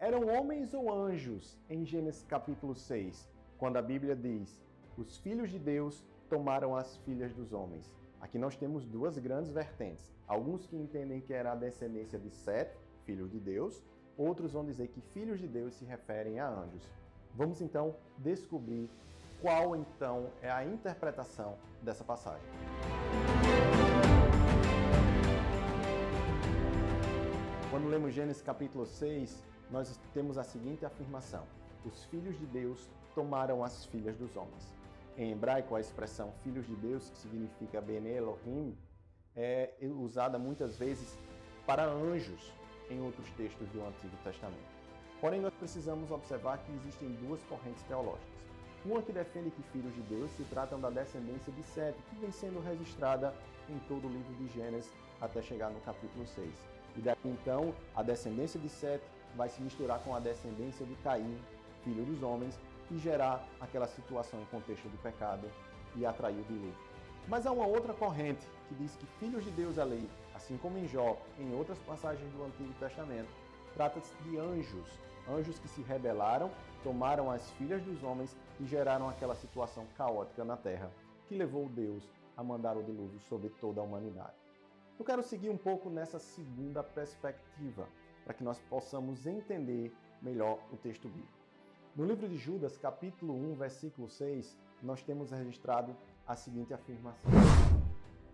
Eram homens ou anjos em Gênesis capítulo 6, quando a Bíblia diz: os filhos de Deus tomaram as filhas dos homens. Aqui nós temos duas grandes vertentes. Alguns que entendem que era a descendência de Sete, filhos de Deus, outros vão dizer que filhos de Deus se referem a anjos. Vamos então descobrir qual então é a interpretação dessa passagem. Quando lemos Gênesis capítulo 6, nós temos a seguinte afirmação: os filhos de Deus tomaram as filhas dos homens. Em hebraico, a expressão filhos de Deus, que significa Bene Elohim, é usada muitas vezes para anjos em outros textos do Antigo Testamento. Porém, nós precisamos observar que existem duas correntes teológicas. Uma que defende que filhos de Deus se tratam da descendência de Sete, que vem sendo registrada em todo o livro de Gênesis até chegar no capítulo 6. E daí então, a descendência de Sete vai se misturar com a descendência de Caim, filho dos homens, e gerar aquela situação em contexto do pecado e atrair o dilúvio. Mas há uma outra corrente que diz que filhos de Deus ali, assim como em Jó, em outras passagens do Antigo Testamento, trata-se de anjos, anjos que se rebelaram, tomaram as filhas dos homens e geraram aquela situação caótica na terra, que levou Deus a mandar o dilúvio sobre toda a humanidade. Eu quero seguir um pouco nessa segunda perspectiva, para que nós possamos entender melhor o texto bíblico. No livro de Judas, capítulo 1, versículo 6, nós temos registrado a seguinte afirmação: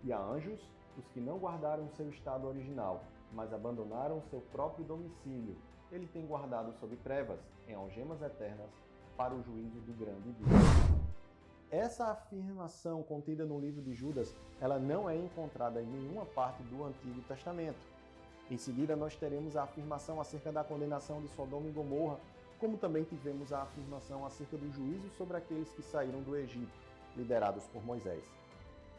e a anjos, os que não guardaram seu estado original, mas abandonaram seu próprio domicílio, ele tem guardado sob trevas, em algemas eternas, para o juízo do grande dia. Essa afirmação contida no livro de Judas, ela não é encontrada em nenhuma parte do Antigo Testamento. Em seguida, nós teremos a afirmação acerca da condenação de Sodoma e Gomorra, como também tivemos a afirmação acerca do juízo sobre aqueles que saíram do Egito, liderados por Moisés.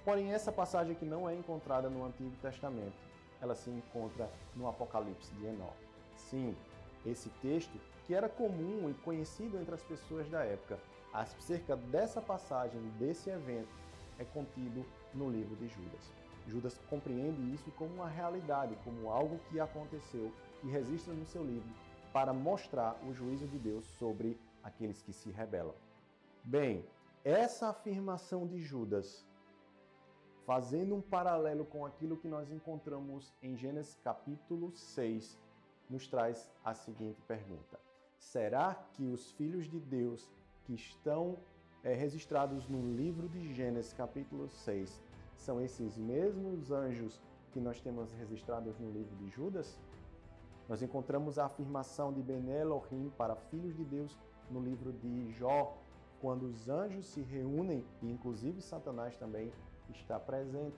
Porém, essa passagem que não é encontrada no Antigo Testamento, ela se encontra no Apocalipse de Enoque. Sim, esse texto, que era comum e conhecido entre as pessoas da época, acerca dessa passagem, desse evento, é contido no livro de Judas. Judas compreende isso como uma realidade, como algo que aconteceu e registra no seu livro para mostrar o juízo de Deus sobre aqueles que se rebelam. Bem, essa afirmação de Judas, fazendo um paralelo com aquilo que nós encontramos em Gênesis capítulo 6, nos traz a seguinte pergunta: será que os filhos de Deus que estão registrados no livro de Gênesis capítulo 6 são esses mesmos anjos que nós temos registrados no livro de Judas? Nós encontramos a afirmação de Bene Elohim para filhos de Deus no livro de Jó, quando os anjos se reúnem, e inclusive Satanás também está presente.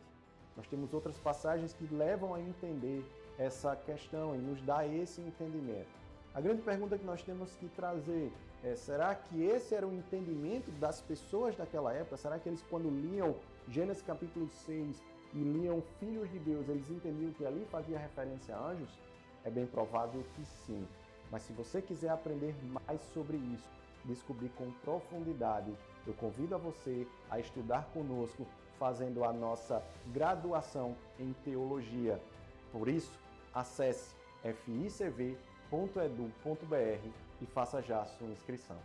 Nós temos outras passagens que levam a entender essa questão e nos dá esse entendimento. A grande pergunta que nós temos que trazer é: será que esse era o entendimento das pessoas daquela época? Será que eles, quando liam Gênesis capítulo 6 e liam filhos de Deus, eles entendiam que ali fazia referência a anjos? É bem provável que sim. Mas se você quiser aprender mais sobre isso, descobrir com profundidade, eu convido a você a estudar conosco, fazendo a nossa graduação em teologia. Por isso, acesse ficv.edu.br e faça já a sua inscrição.